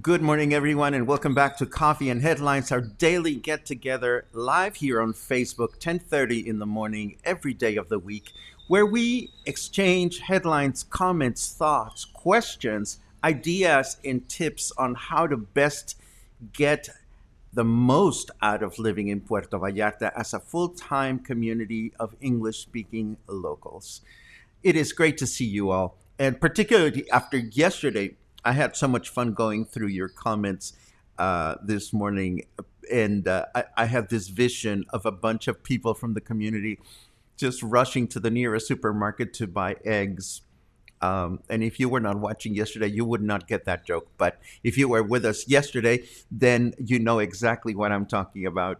Good morning, everyone, and welcome back to Coffee and Headlines, our daily get-together live here on Facebook, 10:30 in the morning, every day of the week, where we exchange headlines, comments, thoughts, questions, ideas, and tips on how to best get the most out of living in Puerto Vallarta as a full-time community of English-speaking locals. It is great to see you all, and particularly after yesterday, I had so much fun going through your comments this morning, and I had this vision of a bunch of people from the community just rushing to the nearest supermarket to buy eggs. And if you were not watching yesterday, you would not get that joke. But if you were with us yesterday, then you know exactly what I'm talking about.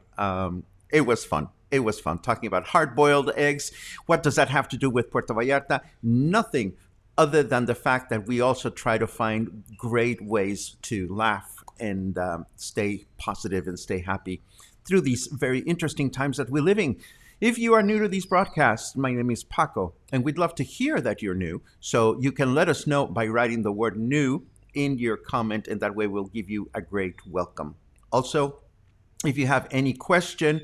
It was fun. It was fun talking about hard-boiled eggs. What does that have to do with Puerto Vallarta? Nothing, other than the fact that we also try to find great ways to laugh and stay positive and stay happy through these very interesting times that we're living. If you are new to these broadcasts, my name is Paco, and we'd love to hear that you're new. So you can let us know by writing the word new in your comment, and that way we'll give you a great welcome. Also, if you have any question,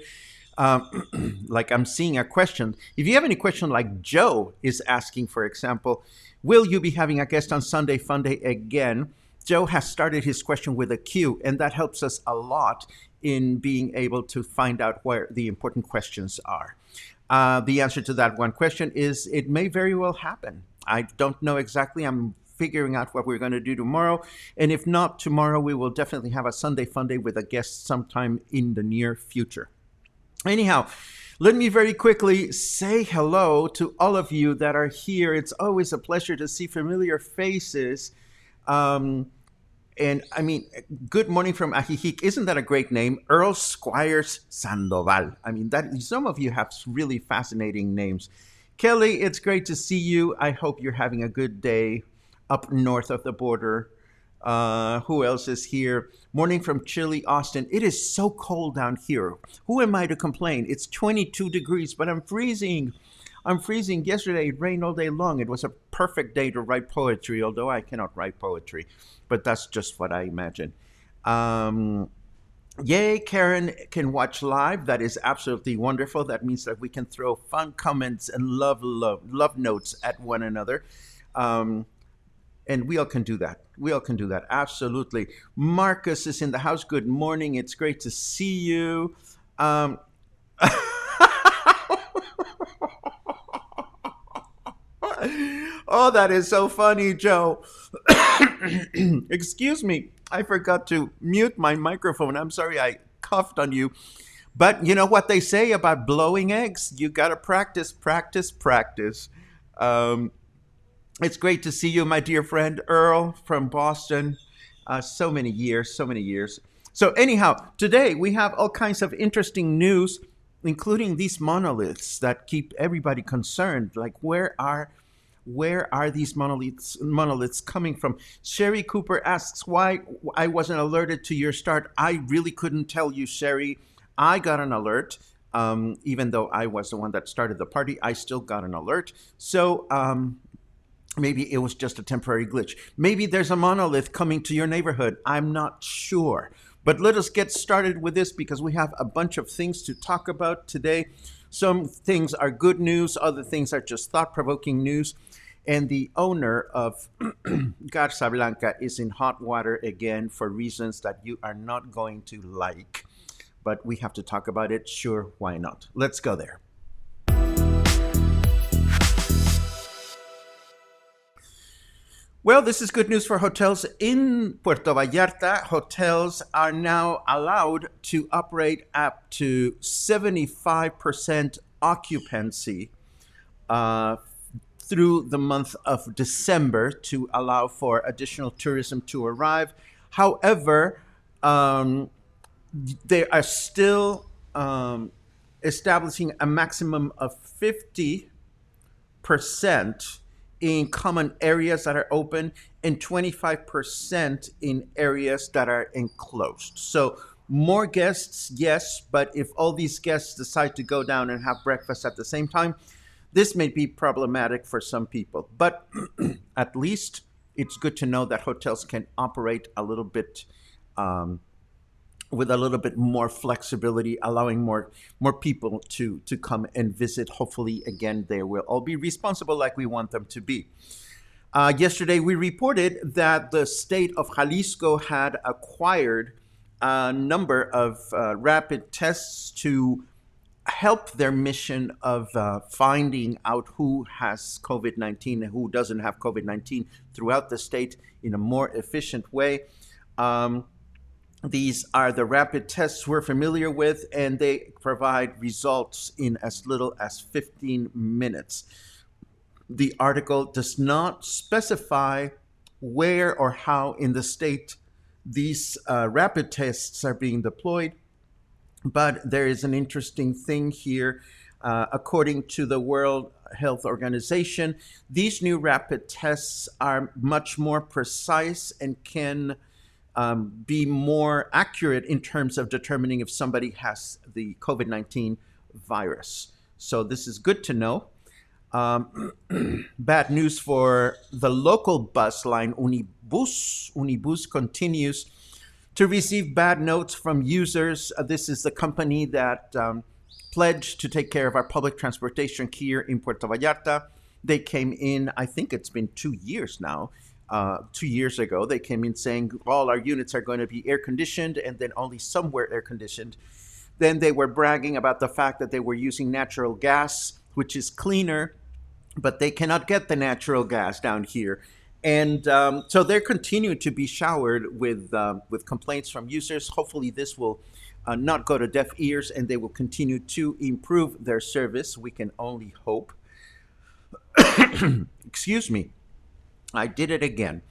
like I'm seeing a question, if you have any question like Joe is asking, for example, will you be having a guest on Sunday Funday again? Joe has started his question with a Q, and that helps us a lot in being able to find out where the important questions are. The answer to that one question is it may very well happen. I don't know exactly. I'm figuring out what we're going to do tomorrow. And if not tomorrow, we will definitely have a Sunday Funday with a guest sometime in the near future. Anyhow, let me very quickly say hello to all of you that are here. It's always a pleasure to see familiar faces. And I mean, good morning from Ajijic. Isn't that a great name? Earl Squires Sandoval. I mean, that some of you have really fascinating names. Kelly, it's great to see you. I hope you're having a good day up north of the border. Who else is here? Morning from chilly Austin. It is so cold down here. Who am I to complain? It's 22 degrees, but I'm freezing. I'm freezing. Yesterday it rained all day long. It was a perfect day to write poetry, although I cannot write poetry. But that's just what I imagine. Yay, Karen can watch live. That is absolutely wonderful. That means that we can throw fun comments and love notes at one another. And we all can do that. We all can do that. Absolutely. Marcus is in the house. Good morning. It's great to see you. Oh, that is so funny, Joe. Excuse me. I forgot to mute my microphone. I'm sorry I coughed on you. But you know what they say about blowing eggs? You got to practice, practice, practice. It's great to see you, my dear friend Earl from Boston. So many years, so many years. So anyhow, today we have all kinds of interesting news, including these monoliths that keep everybody concerned. Like, where are these monoliths coming from? Sherry Cooper asks why I wasn't alerted to your start. I really couldn't tell you, Sherry. I got an alert. Even though I was the one that started the party, I still got an alert. So maybe it was just a temporary glitch. Maybe there's a monolith coming to your neighborhood. I'm not sure. But let us get started with this because we have a bunch of things to talk about today. Some things are good news. Other things are just thought-provoking news. And the owner of Garza Blanca is in hot water again for reasons that you are not going to like. But we have to talk about it. Sure, why not? Let's go there. Well, this is good news for hotels in Puerto Vallarta. Hotels are now allowed to operate up to 75% occupancy uh, through the month of December to allow for additional tourism to arrive. However, they are still establishing a maximum of 50% in common areas that are open and 25% in areas that are enclosed. So more guests, yes, but if all these guests decide to go down and have breakfast at the same time, this may be problematic for some people. But at least it's good to know that hotels can operate a little bit with a little bit more flexibility, allowing more people to come and visit. Hopefully, again, they will all be responsible like we want them to be. Yesterday, we reported that the state of Jalisco had acquired a number of rapid tests to help their mission of finding out who has COVID 19 and who doesn't have COVID 19 throughout the state in a more efficient way. These are the rapid tests we're familiar with, and they provide results in as little as 15 minutes. The article does not specify where or how in the state these rapid tests are being deployed, but there is an interesting thing here. According to the World Health Organization, these new rapid tests are much more precise and can be more accurate in terms of determining if somebody has the COVID 19 virus. So, this is good to know. Bad news for the local bus line Unibus. Unibus continues to receive bad notes from users. This is the company that pledged to take care of our public transportation here in Puerto Vallarta. They came in, I think it's been 2 years now. 2 years ago, they came in saying all our units are going to be air conditioned, and then only some were air conditioned. Then they were bragging about the fact that they were using natural gas, which is cleaner, but they cannot get the natural gas down here. And so they're continuing to be showered with complaints from users. Hopefully, this will not go to deaf ears, and they will continue to improve their service. We can only hope. Excuse me. I did it again.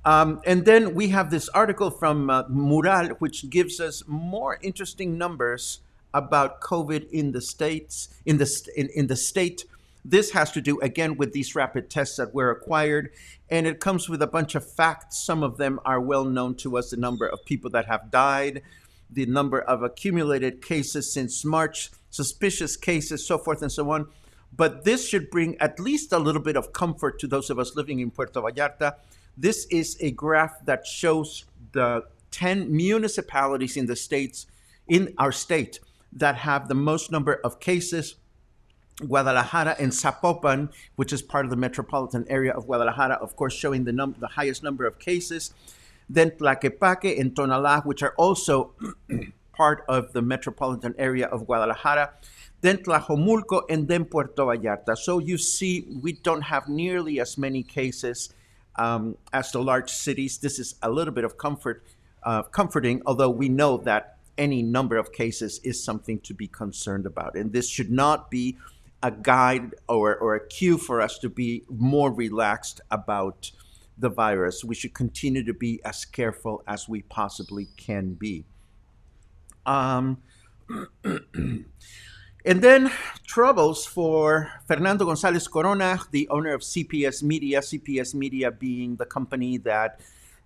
And then we have this article from Mural, which gives us more interesting numbers about COVID in the states, in the state. This has to do again with these rapid tests that were acquired, and it comes with a bunch of facts. Some of them are well known to us: the number of people that have died, the number of accumulated cases since March, suspicious cases, so forth and so on. But this should bring at least a little bit of comfort to those of us living in Puerto Vallarta. This is a graph that shows the 10 municipalities in our state that have the most number of cases. Guadalajara and Zapopan, which is part of the metropolitan area of Guadalajara, of course, showing the highest number of cases. Then Tlaquepaque and Tonalá, which are also part of the metropolitan area of Guadalajara. Then Tlajomulco, and then Puerto Vallarta. So you see, we don't have nearly as many cases as the large cities. This is a little bit of comforting, although we know that any number of cases is something to be concerned about. And this should not be a guide or a cue for us to be more relaxed about the virus. We should continue to be as careful as we possibly can be. And then troubles for Fernando González Corona, the owner of CPS Media, CPS Media being the company that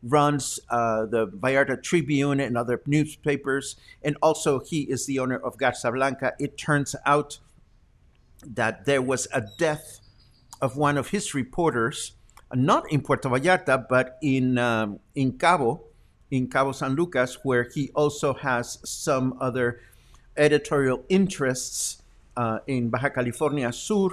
runs the Vallarta Tribune and other newspapers. And also he is the owner of Garza Blanca. It turns out that there was a death of one of his reporters, not in Puerto Vallarta, but in Cabo San Lucas, where he also has some other editorial interests in Baja California Sur.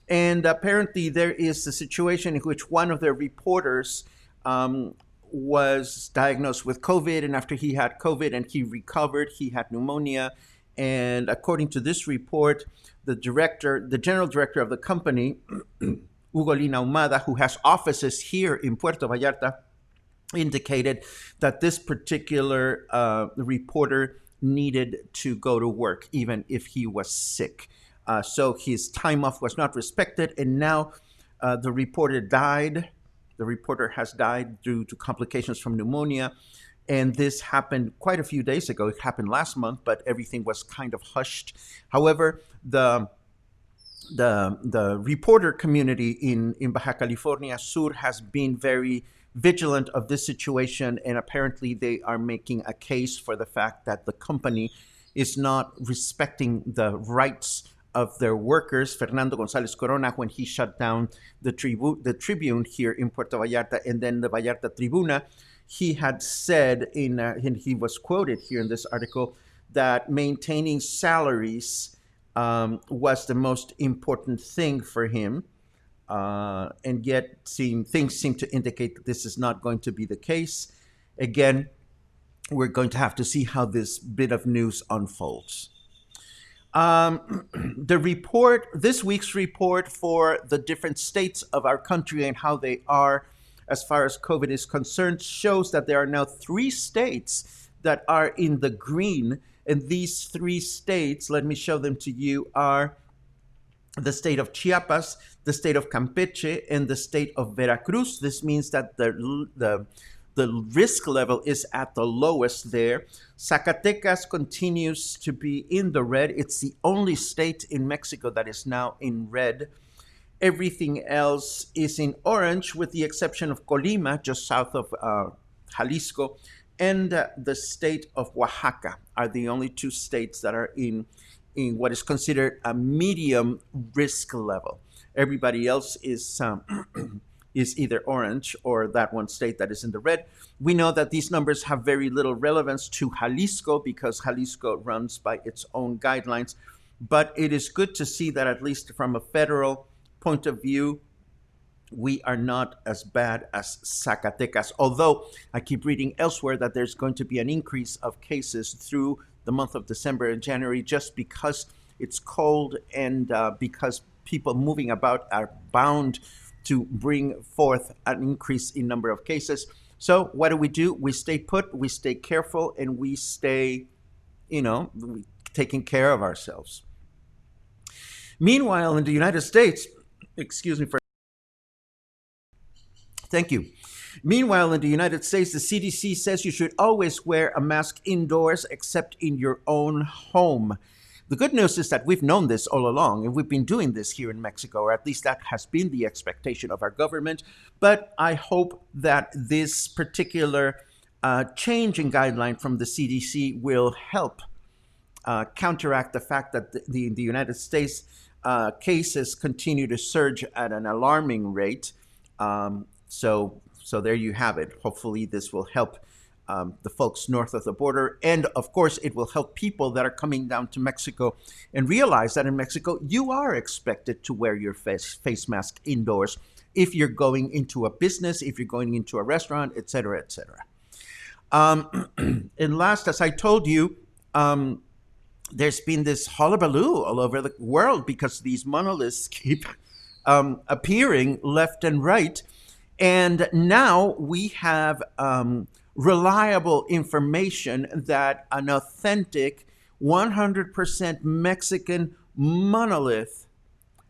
And apparently, there is a situation in which one of their reporters um, was diagnosed with COVID, and after he had COVID and he recovered, he had pneumonia. And according to this report, the general director of the company, Ugolina Humada, who has offices here in Puerto Vallarta, indicated that this particular reporter needed to go to work even if he was sick. So his time off was not respected, and now the reporter died. The reporter has died due to complications from pneumonia. And this happened quite a few days ago. It happened last month, but everything was kind of hushed. However, the reporter community in Baja California Sur has been very vigilant of this situation, and apparently they are making a case for the fact that the company is not respecting the rights of their workers. Fernando González Corona, when he shut down the Tribune here in Puerto Vallarta and then the Vallarta Tribuna, he had said and he was quoted here in this article, that maintaining salaries was the most important thing for him. And yet things seem to indicate that this is not going to be the case. Again, we're going to have to see how this bit of news unfolds. This week's report for the different states of our country and how they are as far as COVID is concerned shows that there are now 3 states that are in the green. And these 3 states, let me show them to you, are the state of Chiapas, the state of Campeche, and the state of Veracruz. This means that the risk level is at the lowest there. Zacatecas continues to be in the red. It's the only state in Mexico that is now in red. Everything else is in orange, with the exception of Colima, just south of Jalisco, and the state of Oaxaca are the only 2 states that are in what is considered a medium risk level. Everybody else is either orange or that one state that is in the red. We know that these numbers have very little relevance to Jalisco because Jalisco runs by its own guidelines. But it is good to see that, at least from a federal point of view, we are not as bad as Zacatecas. Although I keep reading elsewhere that there's going to be an increase of cases through the month of December and January, just because it's cold and because people moving about are bound to bring forth an increase in number of cases. So what do? We stay put, we stay careful, and we stay, taking care of ourselves. Meanwhile, in the United States, Thank you. Meanwhile, in the United States, the CDC says you should always wear a mask indoors except in your own home. The good news is that we've known this all along, and we've been doing this here in Mexico, or at least that has been the expectation of our government. But I hope that this particular change in guideline from the CDC will help counteract the fact that the United States cases continue to surge at an alarming rate. So there you have it. Hopefully this will help the folks north of the border. And of course, it will help people that are coming down to Mexico and realize that in Mexico, you are expected to wear your face mask indoors if you're going into a business, if you're going into a restaurant, et cetera, et cetera. And last, as I told you, there's been this hullabaloo all over the world because these monoliths keep appearing left and right. And now we have reliable information that an authentic 100% Mexican monolith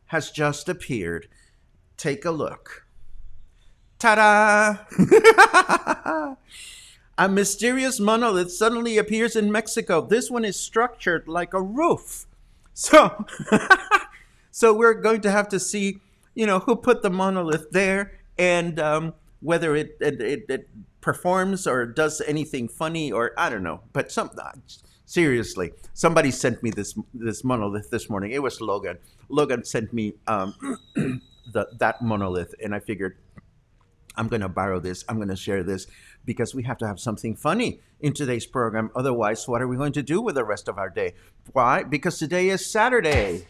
has just appeared. Take a look. Ta-da! A mysterious monolith suddenly appears in Mexico. This one is structured like a roof. So, so we're going to have to see, who put the monolith there and whether it performs or does anything funny, or I don't know. But seriously, somebody sent me this monolith this morning. It was Logan. Logan sent me that monolith, and I figured, I'm going to borrow this. I'm going to share this because we have to have something funny in today's program. Otherwise, what are we going to do with the rest of our day? Why? Because today is Saturday.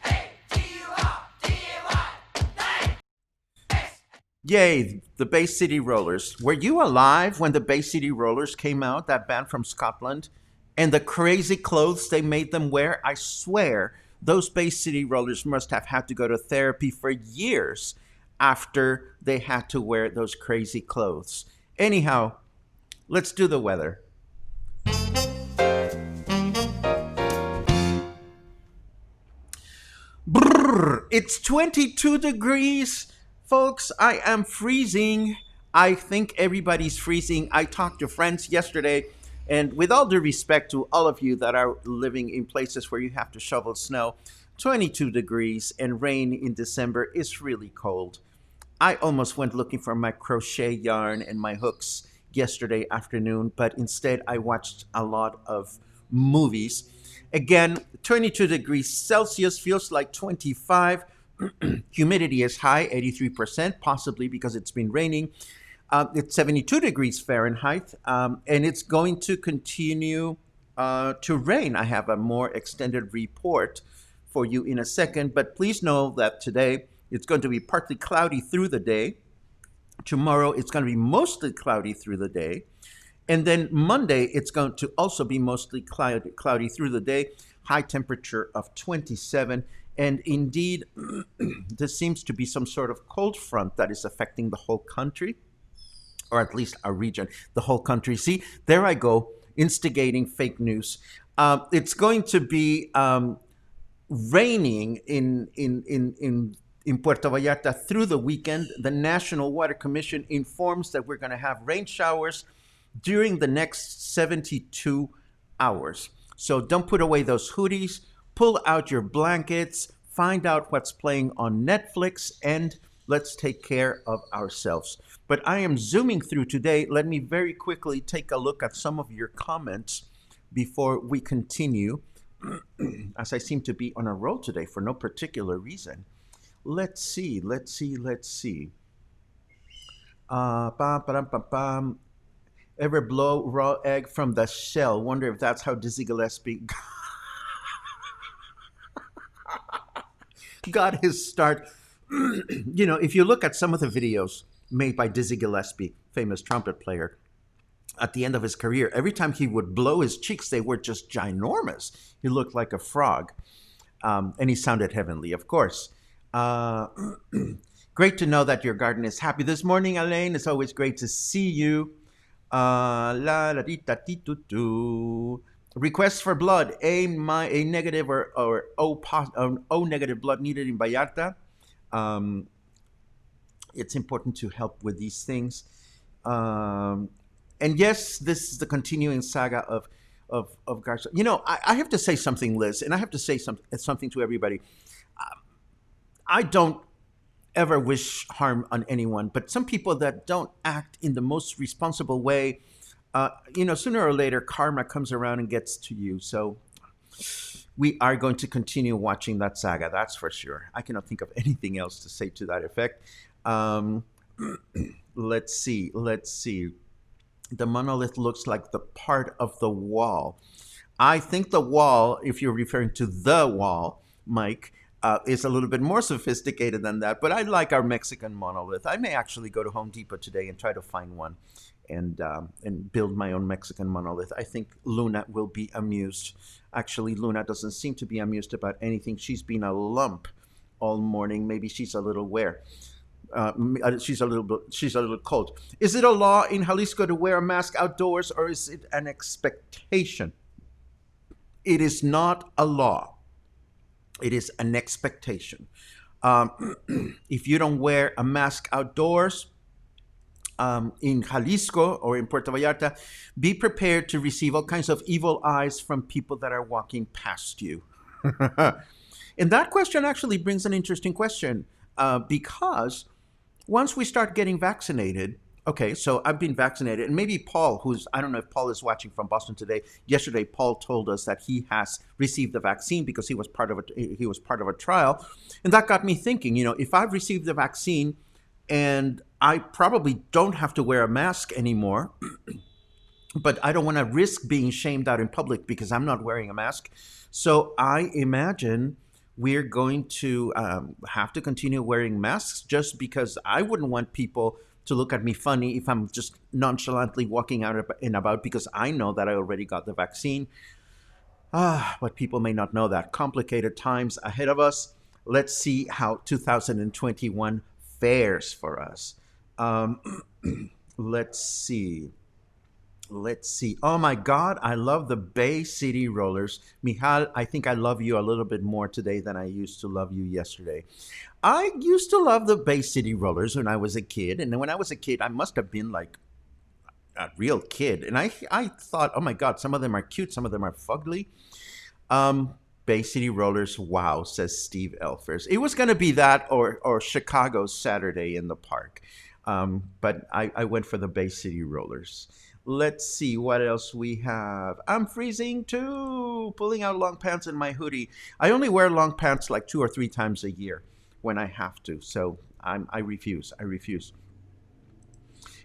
Yay, the Bay City Rollers. Were you alive when the Bay City Rollers came out, that band from Scotland? And the crazy clothes they made them wear? I swear, those Bay City Rollers must have had to go to therapy for years after they had to wear those crazy clothes. Anyhow, let's do the weather. Brrr, it's 22 degrees. Folks, I am freezing. I think everybody's freezing. I talked to friends yesterday, and with all due respect to all of you that are living in places where you have to shovel snow, 22 degrees and rain in December is really cold. I almost went looking for my crochet yarn and my hooks yesterday afternoon, but instead I watched a lot of movies. Again, 22 degrees Celsius feels like 25. Humidity is high, 83%, possibly because it's been raining. It's 72 degrees Fahrenheit, and it's going to continue to rain. I have a more extended report for you in a second, but please know that today it's going to be partly cloudy through the day. Tomorrow it's going to be mostly cloudy through the day. And then Monday it's going to also be mostly cloudy through the day, high temperature of 27. And indeed, there seems to be some sort of cold front that is affecting the whole country, or at least our region, the whole country. See, there I go, instigating fake news. It's going to be raining in Puerto Vallarta through the weekend. The National Water Commission informs that we're going to have rain showers during the next 72 hours. So don't put away those hoodies, pull out your blankets, find out what's playing on Netflix, and let's take care of ourselves. But I am zooming through today. Let me very quickly take a look at some of your comments before we continue, as I seem to be on a roll today for no particular reason. Let's see. Ever blow raw egg from the shell? Wonder if that's how Dizzy Gillespie got his start. If you look at some of the videos made by Dizzy Gillespie, famous trumpet player, at the end of his career, every time he would blow his cheeks, they were just ginormous. He looked like a frog. And he sounded heavenly, of course. Great to know that your garden is happy this morning, Elaine. It's always great to see you. La la di da di do do. Requests for blood: A negative or O negative blood needed in Vallarta. It's important to help with these things. And yes, this is the continuing saga of Garza. I have to say something, Liz, and I have to say something to everybody. I don't ever wish harm on anyone, but some people that don't act in the most responsible way, sooner or later, karma comes around and gets to you. So we are going to continue watching that saga, that's for sure. I cannot think of anything else to say to that effect. Let's see. The monolith looks like the part of the wall. I think the wall, if you're referring to the wall, Mike, is a little bit more sophisticated than that. But I like our Mexican monolith. I may actually go to Home Depot today and try to find one and build my own Mexican monolith. I think Luna will be amused. Actually, Luna doesn't seem to be amused about anything. She's been a lump all morning. Maybe she's a little she's a little cold. Is it a law in Jalisco to wear a mask outdoors, or is it an expectation? It is not a law. It is an expectation. If you don't wear a mask outdoors in Jalisco or in Puerto Vallarta, be prepared to receive all kinds of evil eyes from people that are walking past you. And that question actually brings an interesting question because once we start getting vaccinated, okay, so I've been vaccinated, and maybe Paul, I don't know if Paul is watching from Boston today. Yesterday, Paul told us that he has received the vaccine because he was part of a trial, and that got me thinking. If I've received the vaccine, and I probably don't have to wear a mask anymore, but I don't want to risk being shamed out in public because I'm not wearing a mask. So I imagine we're going to have to continue wearing masks just because I wouldn't want people to look at me funny if I'm just nonchalantly walking out and about because I know that I already got the vaccine. But people may not know that. Complicated times ahead of us. Let's see how 2021 fares for us. Um, let's see. Let's see. Oh my God, I love the Bay City Rollers. Mijal, I think I love you a little bit more today than I used to love you yesterday. I used to love the Bay City Rollers when I was a kid. And when I was a kid, I must have been like a real kid. And I thought, oh my God, some of them are cute, some of them are fugly. Um, Bay City Rollers, wow, says Steve Elfers. It was going to be that or Chicago's Saturday in the Park. But I went for the Bay City Rollers. Let's see what else we have. I'm freezing too, pulling out long pants in my hoodie. I only wear long pants like 2 or 3 times a year when I have to. So I refuse. I refuse.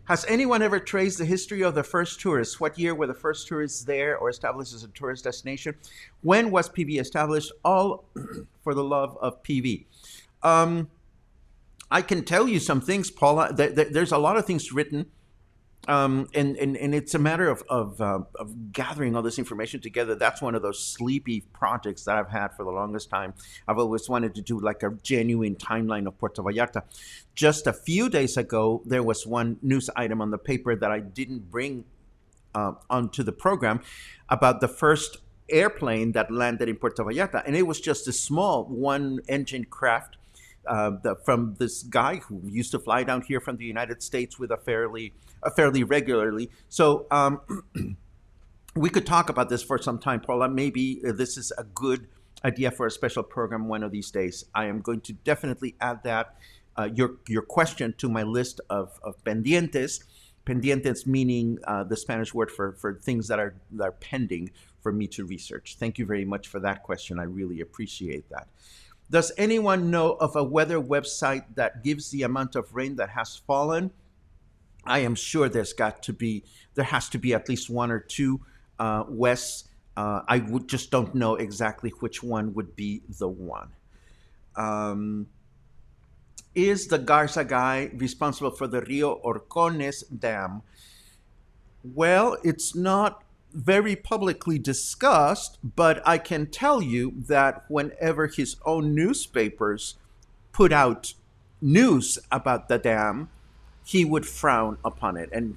Has anyone ever traced the history of the first tourists? What year were the first tourists there or established as a tourist destination? When was PV established? All for the love of PV. Um, I can tell you some things, Paula. There's a lot of things written, and it's a matter of gathering all this information together. That's one of those sleepy projects that I've had for the longest time. I've always wanted to do like a genuine timeline of Puerto Vallarta. Just a few days ago, there was one news item on the paper that I didn't bring onto the program about the first airplane that landed in Puerto Vallarta, and it was just a small one-engine craft from this guy who used to fly down here from the United States with a fairly regularly. So we could talk about this for some time, Paula. Maybe this is a good idea for a special program one of these days. I am going to definitely add that your question to my list of pendientes. Pendientes meaning the Spanish word for things that are pending for me to research. Thank you very much for that question. I really appreciate that. Does anyone know of a weather website that gives the amount of rain that has fallen? I am sure there has to be at least one or two, Wes. I would just don't know exactly which one would be the one. Um, is the Garza guy responsible for the Rio Orcones Dam? Well, it's not very publicly discussed, but I can tell you that whenever his own newspapers put out news about the dam, he would frown upon it. And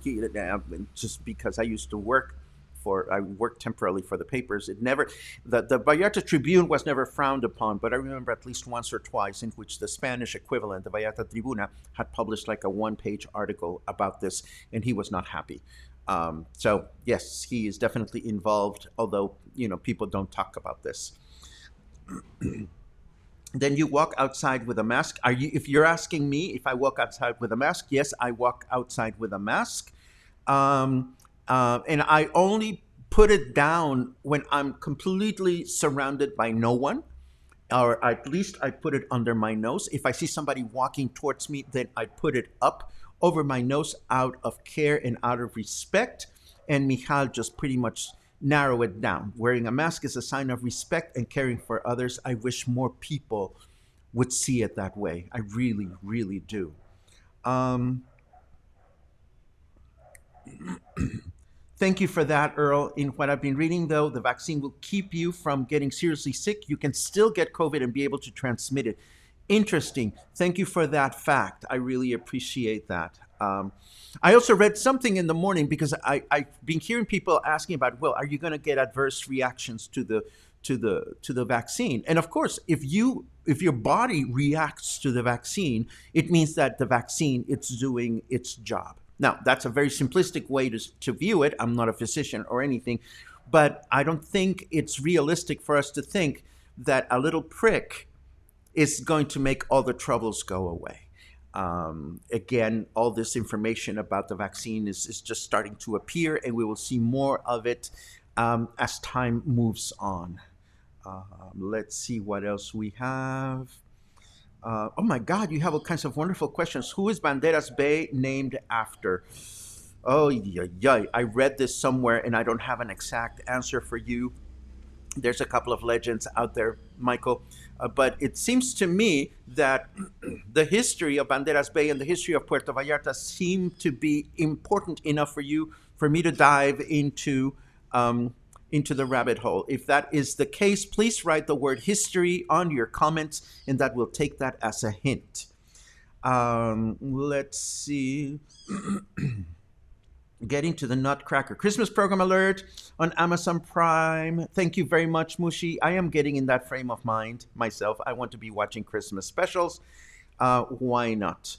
just because I worked temporarily for the papers. It never, the Vallarta Tribune was never frowned upon, but I remember at least once or twice in which the Spanish equivalent, the Vallarta Tribuna, had published like a one-page article about this, and he was not happy. So yes, he is definitely involved, although people don't talk about this. Then you walk outside with a mask. If you're asking me if I walk outside with a mask, yes, I walk outside with a mask. And I only put it down when I'm completely surrounded by no one, or at least I put it under my nose. If I see somebody walking towards me, then I put it up over my nose out of care and out of respect. And Michal just pretty much narrow it down. Wearing a mask is a sign of respect and caring for others. I wish more people would see it that way. I really, really do. Um, Thank you for that, Earl. In what I've been reading, though, the vaccine will keep you from getting seriously sick. You can still get COVID and be able to transmit it. Interesting. Thank you for that fact. I really appreciate that. I also read something in the morning because I've been hearing people asking about, well, are you going to get adverse reactions to the vaccine? And of course, if your body reacts to the vaccine, it means that the vaccine it's doing its job. Now, that's a very simplistic way to view it. I'm not a physician or anything, but I don't think it's realistic for us to think that a little prick is going to make all the troubles go away. Again, all this information about the vaccine is just starting to appear, and we will see more of it as time moves on. Let's see what else we have. Oh my God, you have all kinds of wonderful questions. Who is Banderas Bay named after? Oh, yeah. I read this somewhere and I don't have an exact answer for you. There's a couple of legends out there, Michael. But it seems to me that the history of Banderas Bay and the history of Puerto Vallarta seem to be important enough for me to dive into the rabbit hole. If that is the case, please write the word history on your comments, and that will take that as a hint. Let's see. Getting to the Nutcracker Christmas program alert on Amazon Prime. Thank you very much, Mushi. I am getting in that frame of mind myself. I want to be watching Christmas specials. Why not?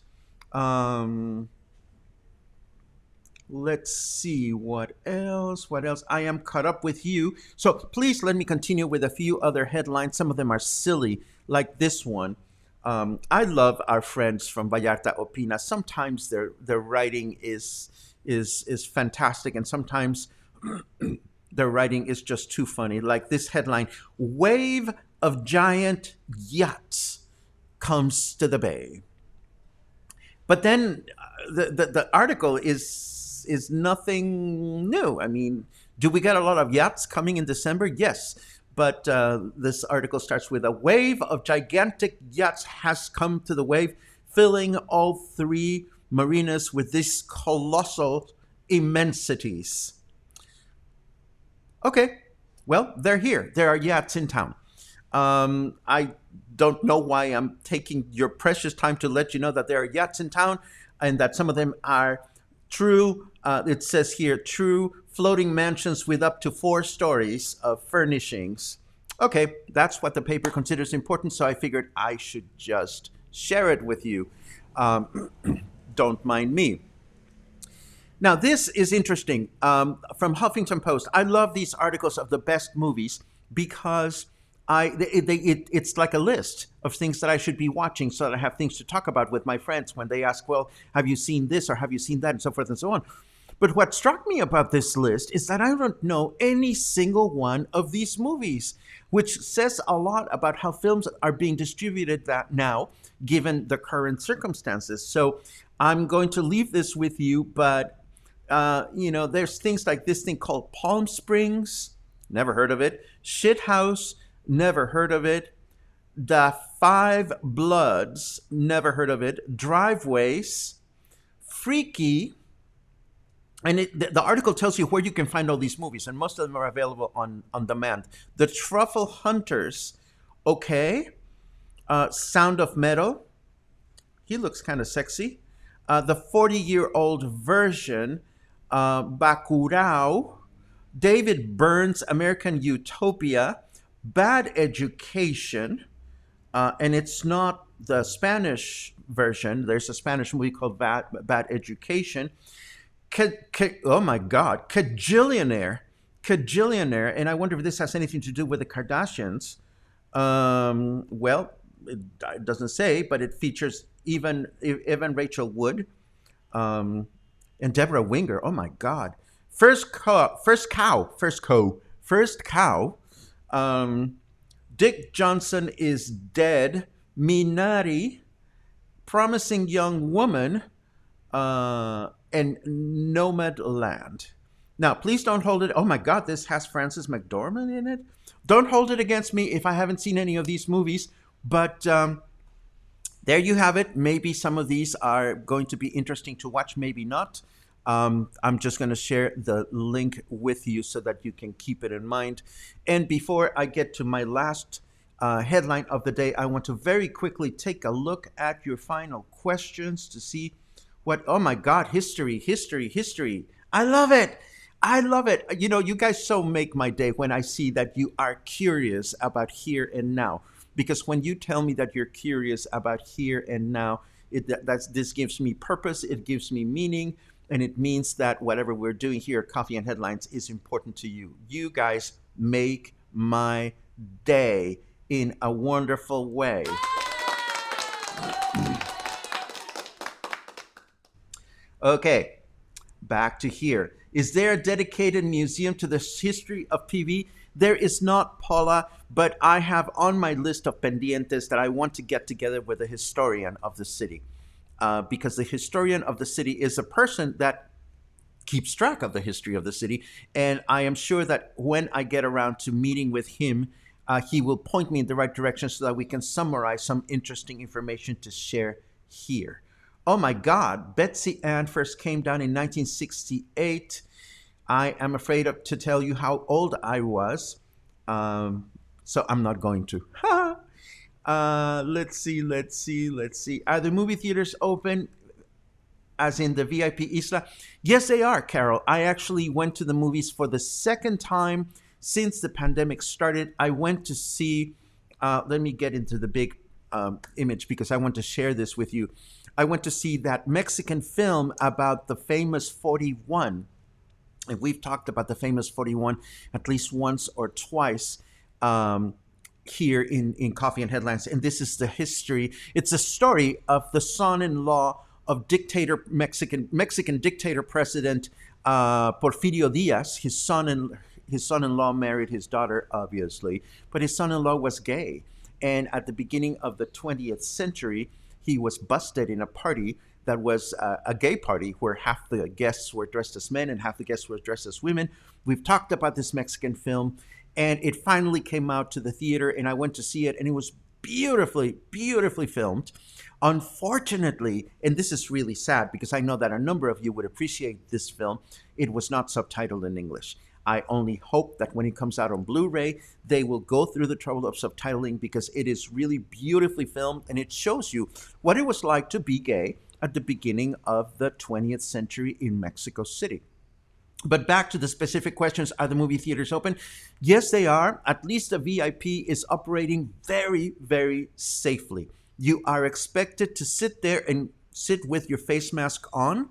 Let's see what else. What else? I am caught up with you. So please let me continue with a few other headlines. Some of them are silly, like this one. I love our friends from Vallarta Opina. Sometimes their writing is fantastic, and sometimes their writing is just too funny. Like this headline: "Wave of giant yachts comes to the bay." But then the article is nothing new. I mean, do we get a lot of yachts coming in December? Yes. But this article starts with: "A wave of gigantic yachts has come to the wave, filling all three marinas with these colossal immensities." Okay, well, they're here. There are yachts in town. I don't know why I'm taking your precious time to let you know that there are yachts in town and that some of them are true. It says here, true floating mansions with up to 4 stories of furnishings. Okay, that's what the paper considers important, so I figured I should just share it with you. Don't mind me. Now, this is interesting. From Huffington Post, I love these articles of the best movies because it's like a list of things that I should be watching so that I have things to talk about with my friends when they ask, well, have you seen this or have you seen that, and so forth and so on. But what struck me about this list is that I don't know any single one of these movies, which says a lot about how films are being distributed that now, given the current circumstances. So I'm going to leave this with you, but there's things like this thing called Palm Springs, never heard of it. Shithouse, never heard of it. The Five Bloods, never heard of it. Driveways, Freaky, and the article tells you where you can find all these movies, and most of them are available on demand. The Truffle Hunters, okay. Sound of Metal, he looks kind of sexy. The 40-year-old version, Bacurau, David Byrne's American Utopia, Bad Education, and it's not the Spanish version. There's a Spanish movie called Bad Education. Oh my God, Kajillionaire, and I wonder if this has anything to do with the Kardashians. Well, it doesn't say, but it features even Rachel Wood, and Deborah Winger. Oh my God, First Cow. Dick Johnson is Dead, Minari, Promising Young Woman, and Nomad Land. Now, please don't hold it. Oh my God, this has Frances McDormand in it. Don't hold it against me if I haven't seen any of these movies, but there you have it. Maybe some of these are going to be interesting to watch, maybe not. I'm just going to share the link with you so that you can keep it in mind. And before I get to my last headline of the day, I want to very quickly take a look at your final questions to see what, oh my God, history. I love it. You guys so make my day when I see that you are curious about here and now. Because when you tell me that you're curious about here and now, this gives me purpose, it gives me meaning, and it means that whatever we're doing here at Coffee and Headlines is important to you. You guys make my day in a wonderful way. Okay, back to here. Is there a dedicated museum to the history of PV? There is not, Paula, but I have on my list of pendientes that I want to get together with a historian of the city. Because the historian of the city is a person that keeps track of the history of the city. And I am sure that when I get around to meeting with him, he will point me in the right direction so that we can summarize some interesting information to share here. Oh my God, Betsy Ann first came down in 1968. I am afraid to tell you how old I was, so I'm not going to. Let's see. Are the movie theaters open, as in the VIP Isla? Yes, they are, Carol. I actually went to the movies for the second time since the pandemic started. I went to see, let me get into the big image because I want to share this with you. I went to see that Mexican film about the famous 41. And we've talked about the famous 41 at least once or twice here in Coffee and Headlines. And this is the history. It's a story of the son-in-law of Mexican dictator president Porfirio Diaz. His son-in-law married his daughter, obviously, but his son-in-law was gay. And at the beginning of the 20th century, he was busted in a party that was a gay party where half the guests were dressed as men and half the guests were dressed as women. We've talked about this Mexican film, and it finally came out to the theater, and I went to see it, and it was beautifully, beautifully filmed. Unfortunately, and this is really sad because I know that a number of you would appreciate this film, it was not subtitled in English. I only hope that when it comes out on Blu-ray, they will go through the trouble of subtitling because it is really beautifully filmed and it shows you what it was like to be gay at the beginning of the 20th century in Mexico City. But back to the specific questions, are the movie theaters open? Yes, they are. At least the VIP is operating very, very safely. You are expected to sit there and sit with your face mask on.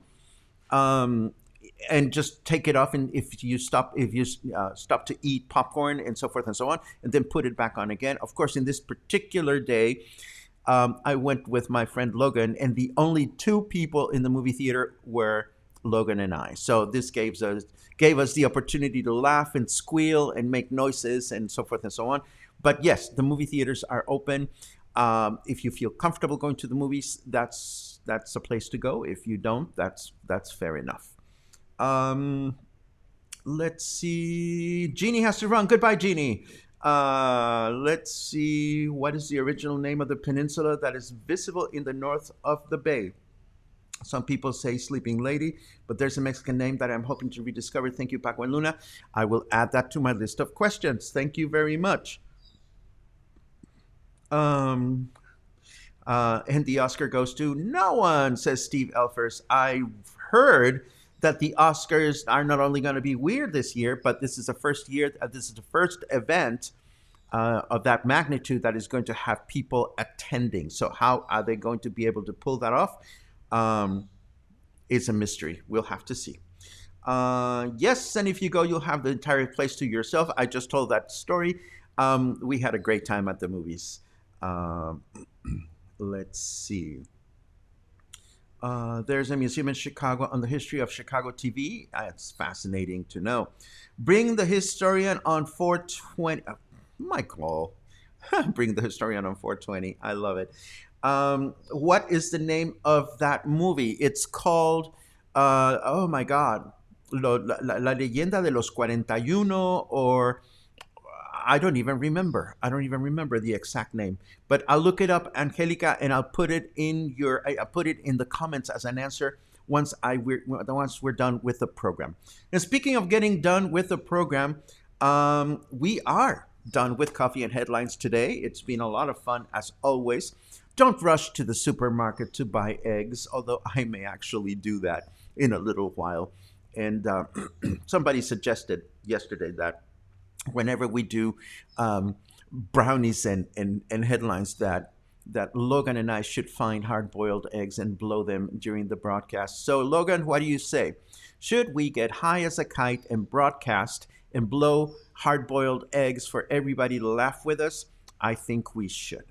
And just take it off, and if you stop to eat popcorn and so forth and so on, and then put it back on again. Of course, in this particular day, I went with my friend Logan, and the only two people in the movie theater were Logan and I. So this gave us the opportunity to laugh and squeal and make noises and so forth and so on. But yes, the movie theaters are open. If you feel comfortable going to the movies, that's a place to go. If you don't, that's fair enough. Let's see. Jeannie has to run. Goodbye, Jeannie. Let's see. What is the original name of the peninsula that is visible in the north of the bay? Some people say Sleeping Lady, but there's a Mexican name that I'm hoping to rediscover. Thank you, Paco and Luna. I will add that to my list of questions. Thank you very much. And the Oscar goes to no one, says Steve Elfers. I've heard that the Oscars are not only going to be weird this year, but this is the first event of that magnitude that is going to have people attending. So how are they going to be able to pull that off? It's a mystery. We'll have to see. Yes, and if you go, you'll have the entire place to yourself. I just told that story. We had a great time at the movies. Let's see. There's a museum in Chicago on the history of Chicago TV. It's fascinating to know. Bring the historian on 420. Michael, bring the historian on 420. I love it. What is the name of that movie? It's called, oh my God, La Leyenda de los 41, or I don't even remember. I don't even remember the exact name, but I'll look it up, Angelica, and I'll put it in the comments as an answer once we're done with the program. And speaking of getting done with the program, we are done with Coffee and Headlines today. It's been a lot of fun as always. Don't rush to the supermarket to buy eggs, although I may actually do that in a little while. And somebody suggested yesterday that whenever we do brownies and headlines, that Logan and I should find hard-boiled eggs and blow them during the broadcast. So Logan, what do you say? Should we get high as a kite and broadcast and blow hard-boiled eggs for everybody to laugh with us? I think we should.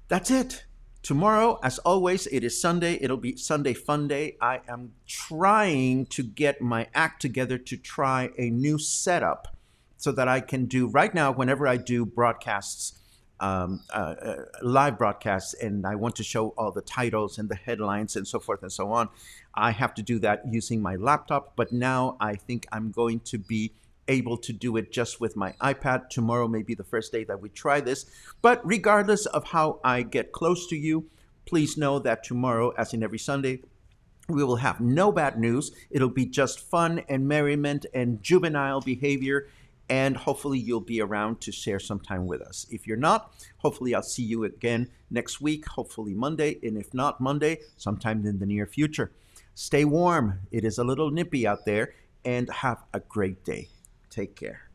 That's it. Tomorrow, as always, it is Sunday. It'll be Sunday Fun Day. I am trying to get my act together to try a new setup so that I can do, right now, whenever I do broadcasts, live broadcasts, and I want to show all the titles and the headlines and so forth and so on, I have to do that using my laptop. But now I think I'm going to be able to do it just with my iPad. Tomorrow may be the first day that we try this. But regardless of how I get close to you, please know that tomorrow, as in every Sunday, we will have no bad news. It'll be just fun and merriment and juvenile behavior. And hopefully, you'll be around to share some time with us. If you're not, hopefully, I'll see you again next week, hopefully Monday. And if not Monday, sometime in the near future. Stay warm. It is a little nippy out there. And have a great day. Take care.